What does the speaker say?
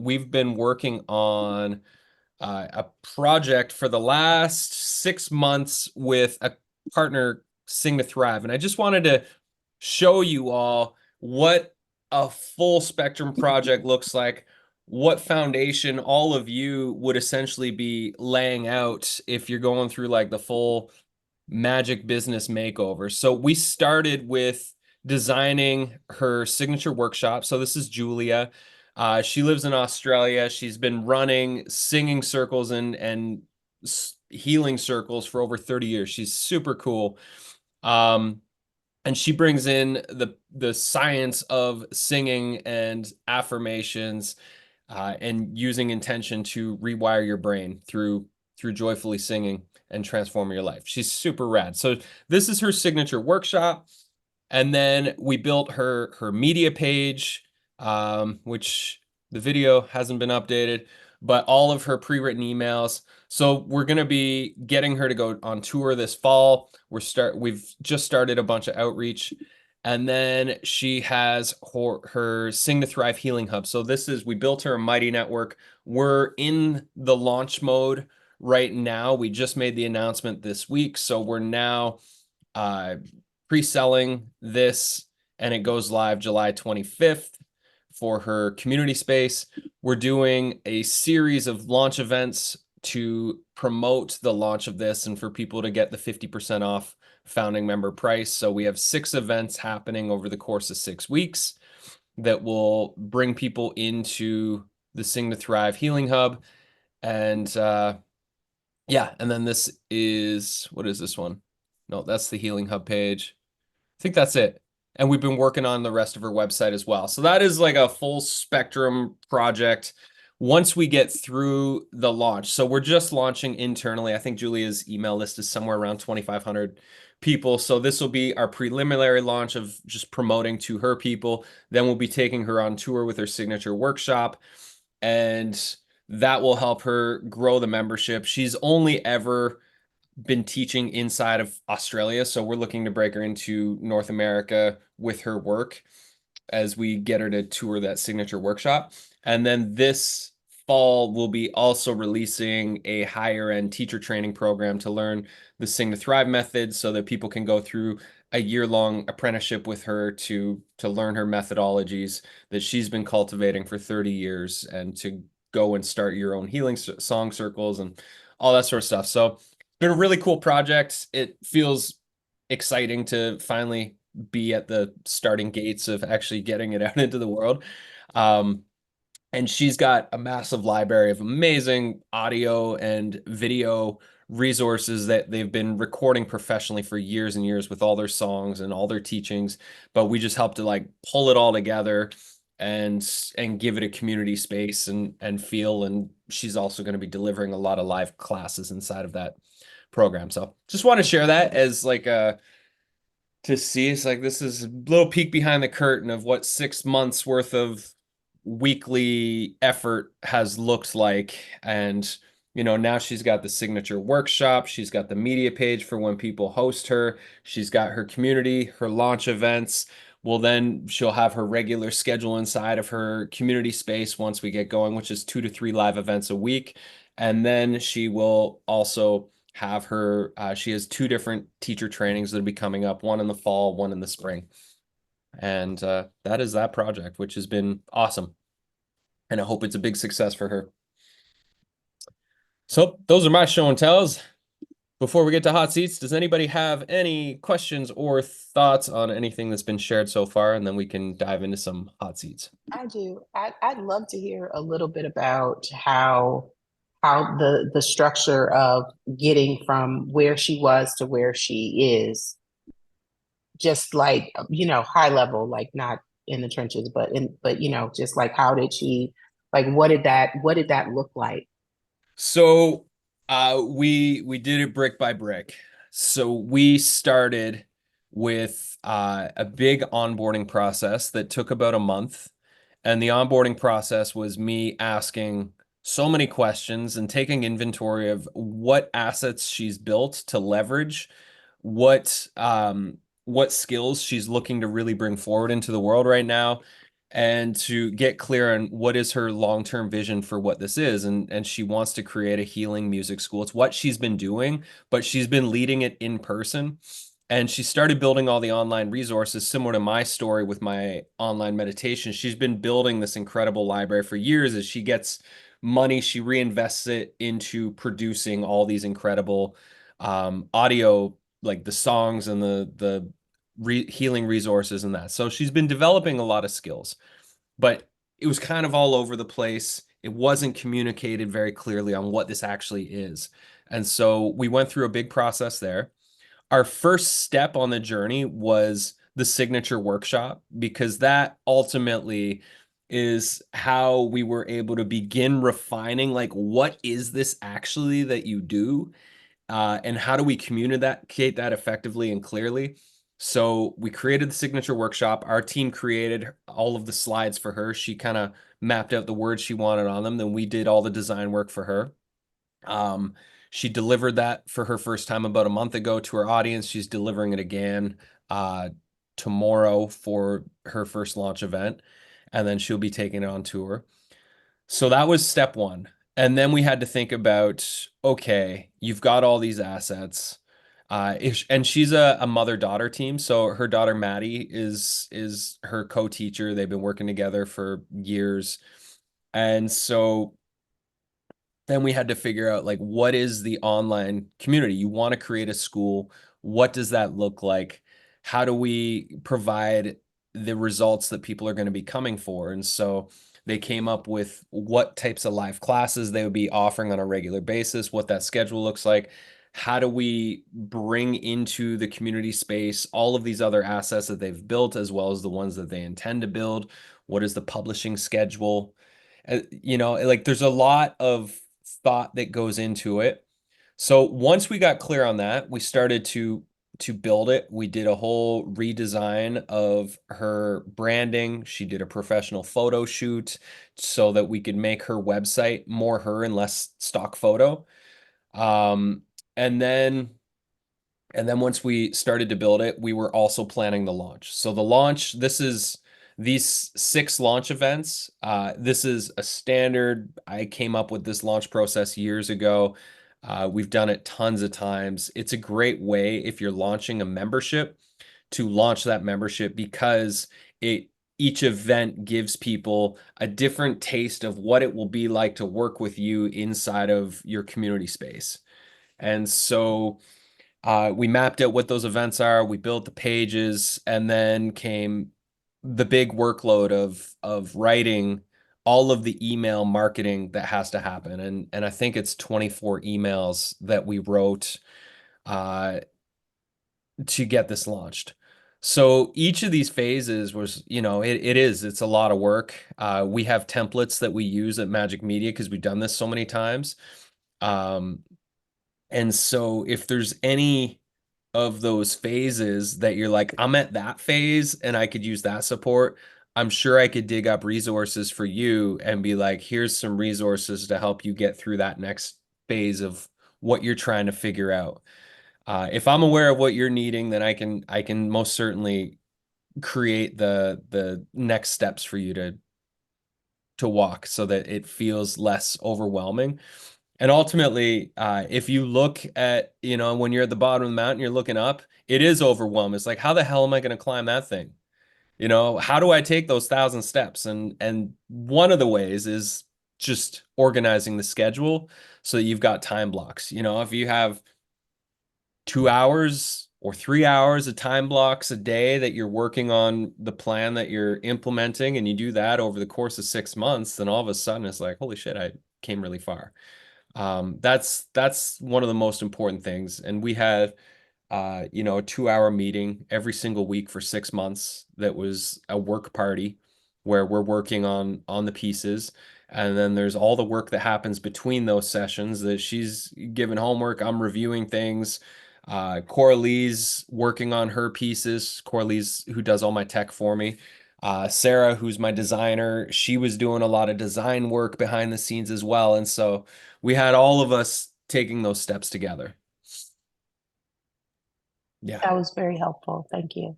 we've been working on a project for the last 6 months with a partner, Sing to Thrive. And I just wanted to show you all what a full spectrum project looks like, what foundation all of you would essentially be laying out if you're going through like the full MAJIK business makeover. So we started with designing her signature workshop. So this is Julia. She lives in Australia. She's been running singing circles and healing circles for over 30 years. She's super cool. Um, and she brings in the science of singing and affirmations and using intention to rewire your brain through joyfully singing and transform your life. She's super rad. So this is her signature workshop. And then we built her media page, which the video hasn't been updated, but all of her pre-written emails. So we're going to be getting her to go on tour this fall. We've just started a bunch of outreach. And then she has her Sing to Thrive Healing Hub. So we built her a mighty network. We're in the launch mode right now. We just made the announcement this week. So we're now uh, pre-selling this, and it goes live July 25th for her community space. We're doing a series of launch events to promote the launch of this and for people to get the 50% off founding member price. So we have 6 events happening over the course of 6 weeks that will bring people into the Sing to Thrive Healing Hub. And yeah, and then what is this one? No, that's the Healing Hub page. I think that's it. And we've been working on the rest of her website as well. So that is like a full spectrum project once we get through the launch. So we're just launching internally. I think Julia's email list is somewhere around 2,500 people. So this will be our preliminary launch of just promoting to her people. Then we'll be taking her on tour with her signature workshop, and that will help her grow the membership. She's only ever been teaching inside of Australia, so we're looking to break her into North America with her work as we get her to tour that signature workshop. And then this fall, we'll be also releasing a higher end teacher training program to learn the Sing to Thrive method so that people can go through a year-long apprenticeship with her to learn her methodologies that she's been cultivating for 30 years and to go and start your own healing song circles and all that sort of stuff. So it's been a really cool project. It feels exciting to finally be at the starting gates of actually getting it out into the world. Um, and she's got a massive library of amazing audio and video resources that they've been recording professionally for years and years with all their songs and all their teachings. But we just help to like pull it all together and give it a community space and feel. And she's also going to be delivering a lot of live classes inside of that program. So just want to share that as like a to see. It's like this is a little peek behind the curtain of what 6 months worth of weekly effort has looked like. And now she's got the signature workshop, she's got the media page for when people host her, she's got her community, her launch events. Well, then she'll have her regular schedule inside of her community space once we get going, which is 2 to 3 live events a week. And then she will also have she has 2 different teacher trainings that'll be coming up, one in the fall, one in the spring. And that is that project, which has been awesome. And I hope it's a big success for her. So those are my show and tells. Before we get to hot seats, does anybody have any questions or thoughts on anything that's been shared so far? And then we can dive into some hot seats. I do. I'd love to hear a little bit about how the structure of getting from where she was to where she is, just like high level, like not in the trenches, but just like how did she, like what did that look like? So we did it brick by brick. So we started with a big onboarding process that took about a month. And the onboarding process was me asking so many questions and taking inventory of what assets she's built to leverage, what what skills she's looking to really bring forward into the world right now, and to get clear on what is her long-term vision for what this is. And she wants to create a healing music school. It's what she's been doing, but she's been leading it in person. And she started building all the online resources similar to my story with my online meditation. She's been building this incredible library for years. As she gets money, she reinvests it into producing all these incredible audio, like the songs and the healing resources and that. So she's been developing a lot of skills, but it was kind of all over the place. It wasn't communicated very clearly on what this actually is. And so we went through a big process there. Our first step on the journey was the signature workshop, because that ultimately is how we were able to begin refining, like, what is this actually that you do? And how do we communicate that effectively and clearly? So we created the signature workshop. Our team created all of the slides for her. She kind of mapped out the words she wanted on them. Then we did all the design work for her. Um, she delivered that for her first time about a month ago to her audience. She's delivering it again uh, tomorrow for her first launch event, and then she'll be taking it on tour. So that was step one. And then we had to think about, okay, you've got all these assets. And she's a mother-daughter team. So her daughter Maddie is her co-teacher. They've been working together for years. And so then we had to figure out, like, what is the online community? You want to create a school. What does that look like? How do we provide the results that people are going to be coming for? And so they came up with what types of live classes they would be offering on a regular basis, what that schedule looks like. How do we bring into the community space all of these other assets that they've built, as well as the ones that they intend to build? What is the publishing schedule? Like, there's a lot of thought that goes into it. So once we got clear on that, we started to build it. We did a whole redesign of her branding. She did a professional photo shoot so that we could make her website more her and less stock photo. Um, and then and then once we started to build it, we were also planning the launch. So the launch, this is these 6 launch events. This is a standard. I came up with this launch process years ago. We've done it tons of times. It's a great way, if you're launching a membership, to launch that membership, because it each event gives people a different taste of what it will be like to work with you inside of your community space. And so we mapped out what those events are. We built the pages, and then came the big workload of writing all of the email marketing that has to happen. And I think it's 24 emails that we wrote uh, to get this launched. So each of these phases was, it's a lot of work. We have templates that we use at Magic Media because we've done this so many times. Um, and so if there's any of those phases that you're like, I'm at that phase and I could use that support, I'm sure I could dig up resources for you and be like, here's some resources to help you get through that next phase of what you're trying to figure out. If I'm aware of what you're needing, then I can most certainly create the next steps for you to walk so that it feels less overwhelming. And ultimately, if you look at, when you're at the bottom of the mountain, you're looking up, it is overwhelming. It's like, how the hell am I going to climb that thing? How do I take those 1,000 steps? And one of the ways is just organizing the schedule so that you've got time blocks. If you have 2 hours or 3 hours of time blocks a day that you're working on the plan that you're implementing, and you do that over the course of 6 months, then all of a sudden it's like, holy shit, I came really far. That's one of the most important things. And we had a 2-hour meeting every single week for 6 months that was a work party where we're working on the pieces. And then there's all the work that happens between those sessions, that she's given homework, I'm reviewing things. Coralie's working on her pieces. Coralie's who does all my tech for me. Sarah, who's my designer, she was doing a lot of design work behind the scenes as well. And so we had all of us taking those steps together. Yeah. That was very helpful. Thank you.